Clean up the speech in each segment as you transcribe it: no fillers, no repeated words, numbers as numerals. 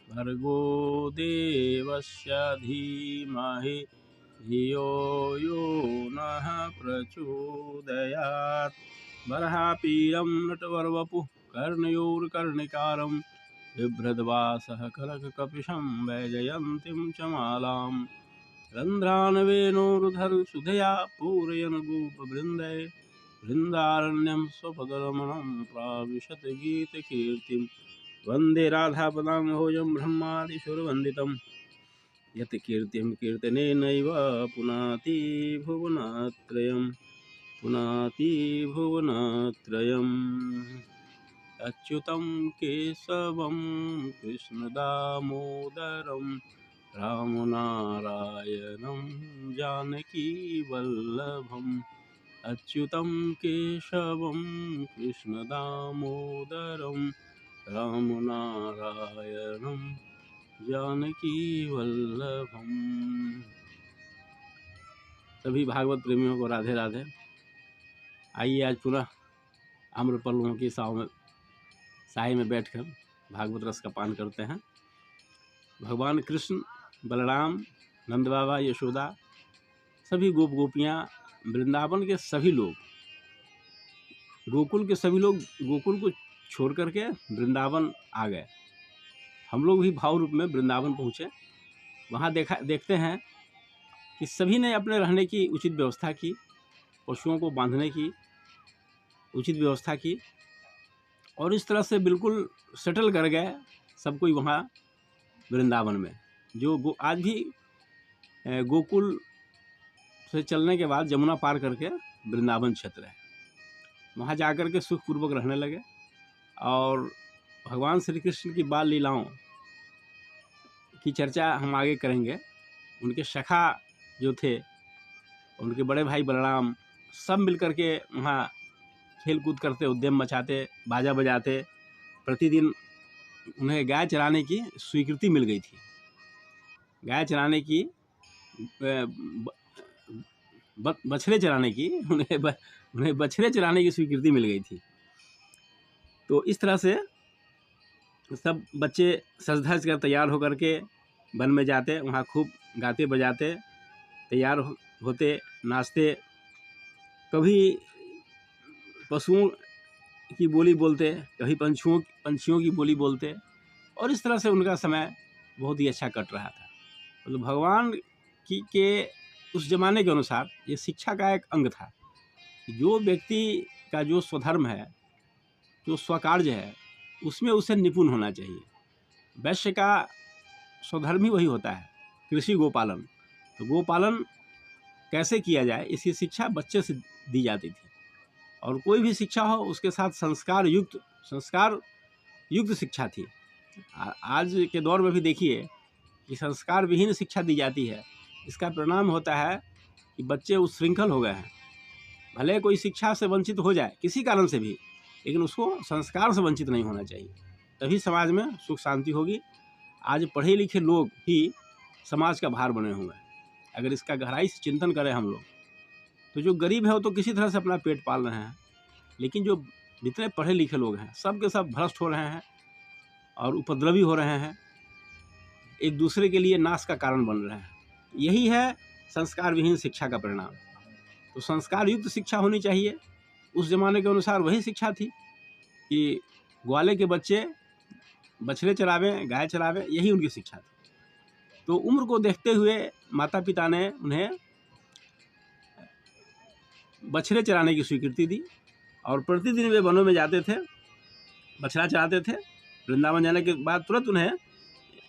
भर्गो देवस्य धीमहि धियो यो नः प्रचोदयात्। बर्हापीडं नटवरवपुः कर्णयोर्कर्णिकारं बिभ्रद्वासः करककपिशं वैजयन्तीं च मालां। रन्ध्रानवेनोरुधरसुधया पूरयन् गोपवृन्दै वृन्दारण्यं स्वपदरमणं प्राविशत गीतकीर्तिं। वन्दे राधापदाम्भोजं ब्रह्मादिसुरवन्दितं यत्कीर्तिं कीर्तनेनैव पुनाति भुवनत्रयम्। अच्युतं केशवं कृष्णदामोदरं रामनारायणं जानकीवल्लभम्। अच्युतं केशवं कृष्णदामोदरं रामनारायणं जानकीवल्लभम्। सभी भागवत प्रेमियों को राधे राधे। आइए आज पुनः आम्रफलों की साए में बैठकर भागवत रस का पान करते हैं। भगवान कृष्ण, बलराम, नंद बाबा, यशोदा, सभी गोप गोपियाँ, वृंदावन के सभी लोग, गोकुल के सभी लोग गोकुल को छोड़ करके वृंदावन आ गए। हम लोग भी भाव रूप में वृंदावन पहुँचे। वहाँ देखते हैं कि सभी ने अपने रहने की उचित व्यवस्था की, पशुओं को बांधने की उचित व्यवस्था की और इस तरह से बिल्कुल सेटल कर गए सब कोई वहाँ वृंदावन में। जो आज भी गोकुल से चलने के बाद जमुना पार करके वृंदावन क्षेत्र है, वहाँ जाकर के सुखपूर्वक रहने लगे। और भगवान श्री कृष्ण की बाल लीलाओं की चर्चा हम आगे करेंगे। उनके सखा जो थे, उनके बड़े भाई बलराम, सब मिलकर के वहाँ खेल कूद करते, उद्यम मचाते, बाजा बजाते। प्रतिदिन उन्हें गाय चराने की स्वीकृति मिल गई थी। गाय चराने की, बछड़े चराने की, उन्हें बछड़े चराने की स्वीकृति मिल गई थी। तो इस तरह से सब बच्चे सज धज कर तैयार होकर के वन में जाते, वहाँ खूब गाते बजाते, तैयार होते, नाचते। कभी पशुओं की बोली बोलते, कभी पंछियों की बोली बोलते और इस तरह से उनका समय बहुत ही अच्छा कट रहा था। तो भगवान के उस जमाने के अनुसार ये शिक्षा का एक अंग था। जो व्यक्ति का जो स्वधर्म है, जो स्वकार्य है, उसमें उसे निपुण होना चाहिए। वैश्य का स्वधर्म ही वही होता है, कृषि गोपालन। तो गोपालन कैसे किया जाए, इसकी शिक्षा बच्चे से दी जाती थी। और कोई भी शिक्षा हो उसके साथ संस्कार युक्त शिक्षा थी। आज के दौर में भी देखिए कि संस्कार विहीन शिक्षा दी जाती है। इसका परिणाम होता है कि बच्चे उच्छृंखल हो गए हैं। भले कोई शिक्षा से वंचित हो जाए किसी कारण से भी, लेकिन उसको संस्कार से वंचित नहीं होना चाहिए, तभी समाज में सुख शांति होगी। आज पढ़े लिखे लोग ही समाज का भार बने हुए हैं। अगर इसका गहराई से चिंतन करें हम लोग, तो जो गरीब है वो तो किसी तरह से अपना पेट पाल रहे हैं, लेकिन जो जितने पढ़े लिखे लोग हैं सब के सब भ्रष्ट हो रहे हैं और उपद्रवी हो रहे हैं, एक दूसरे के लिए नाश का कारण बन रहे हैं। यही है संस्कार विहीन शिक्षा का परिणाम। तो संस्कार युक्त शिक्षा होनी चाहिए। उस जमाने के अनुसार वही शिक्षा थी कि ग्वाले के बच्चे बछड़े चरावें, गाय चरावें, यही उनकी शिक्षा थी। तो उम्र को देखते हुए माता पिता ने उन्हें बछड़े चराने की स्वीकृति दी और प्रतिदिन वे वनों में जाते थे, बछड़ा चराते थे। वृंदावन जाने के बाद तुरंत उन्हें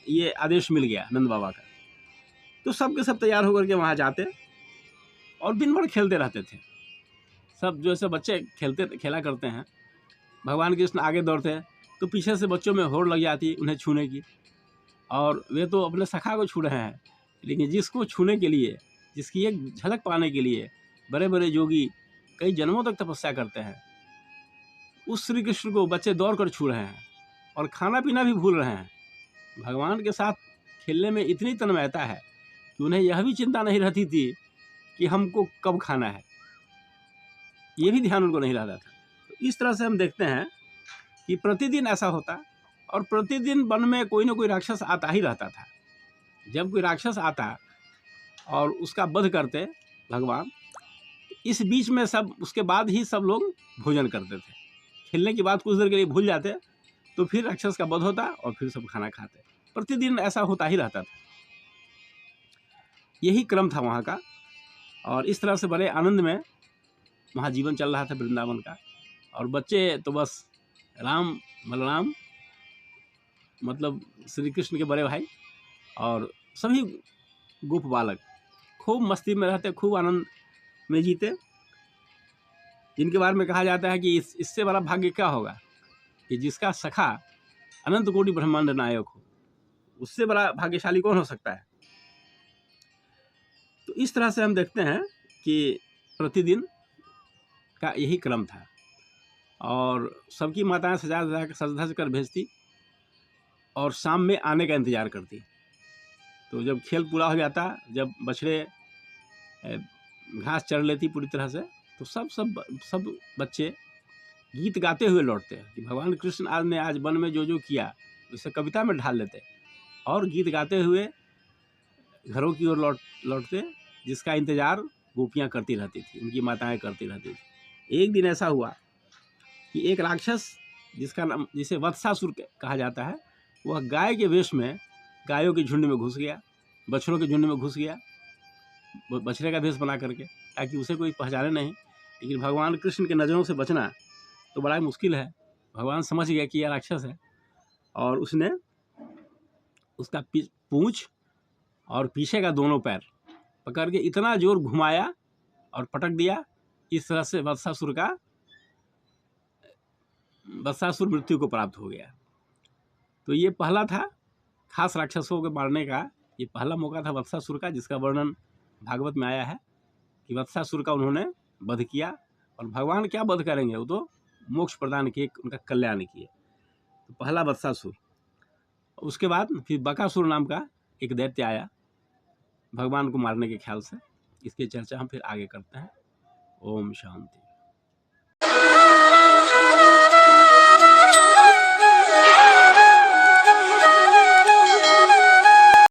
ये आदेश मिल गया नंद बाबा का। तो सब के सब तैयार होकर के वहाँ जाते और दिन भर खेलते रहते थे। सब जैसे बच्चे खेला करते हैं, भगवान कृष्ण आगे दौड़ते तो पीछे से बच्चों में होड़ लग जाती उन्हें छूने की। और वे तो अपने सखा को छू रहे हैं, लेकिन जिसको छूने के लिए, जिसकी एक झलक पाने के लिए बड़े बड़े योगी कई जन्मों तक तपस्या करते हैं, उस श्री कृष्ण को बच्चे दौड़ कर छू रहे हैं और खाना पीना भी भूल रहे हैं। भगवान के साथ खेलने में इतनी तन्मयता है कि उन्हें यह भी चिंता नहीं रहती थी कि हमको कब खाना है, ये भी ध्यान उनको नहीं रहता था। तो इस तरह से हम देखते हैं कि प्रतिदिन ऐसा होता और प्रतिदिन वन में कोई ना कोई राक्षस आता ही रहता था। जब कोई राक्षस आता और उसका वध करते भगवान, इस बीच में सब उसके बाद ही सब लोग भोजन करते थे। खेलने के बाद कुछ देर के लिए भूल जाते, तो फिर राक्षस का वध होता और फिर सब खाना खाते। प्रतिदिन ऐसा होता ही रहता था। यही क्रम था वहाँ का, और इस तरह से बड़े आनंद में वहाँ जीवन चल रहा था वृंदावन का। और बच्चे तो बस राम बलराम मतलब श्री कृष्ण के बड़े भाई और सभी गोप बालक खूब मस्ती में रहते, खूब आनंद में जीते। जिनके बारे में कहा जाता है कि इससे बड़ा भाग्य क्या होगा कि जिसका सखा अनंत कोटि ब्रह्मांड नायक हो, उससे बड़ा भाग्यशाली कौन हो सकता है। तो इस तरह से हम देखते हैं कि प्रतिदिन का यही क्रम था, और सबकी माताएं सजा कर भेजती और शाम में आने का इंतज़ार करती। तो जब खेल पूरा हो जाता, जब बछड़े घास चर लेती पूरी तरह से, तो सब बच्चे गीत गाते हुए लौटते हैं कि भगवान कृष्ण ने आज वन में जो जो किया उसे कविता में ढाल लेते और गीत गाते हुए घरों की ओर लौटते, जिसका इंतज़ार गोपियाँ करती रहती थी, उनकी माताएं करती रहती थी। एक दिन ऐसा हुआ कि एक राक्षस जिसका नाम, जिसे वत्सासुर कहा जाता है, वह गाय के वेश में गायों के झुंड में घुस गया, बछड़ों के झुंड में घुस गया, बछड़े का वेश बना करके, ताकि उसे कोई पहचाने नहीं। लेकिन भगवान कृष्ण के नज़रों से बचना तो बड़ा मुश्किल है। भगवान समझ गया कि यह राक्षस है, और उसने उसका पूंछ और पीछे का दोनों पैर पकड़ के इतना जोर घुमाया और पटक दिया। इस तरह से वत्सासुर मृत्यु को प्राप्त हो गया। तो ये पहला था खास राक्षसों को मारने का, ये पहला मौका था वत्सासुर का, जिसका वर्णन भागवत में आया है कि वत्सासुर का उन्होंने वध किया। और भगवान क्या वध करेंगे, वो तो मोक्ष प्रदान किए, उनका कल्याण किए। तो पहला वत्सासुर। उसके बाद फिर बकासुर नाम का एक दैत्य आया भगवान को मारने के ख्याल से। इसकी चर्चा हम फिर आगे करते हैं। ओम शांति।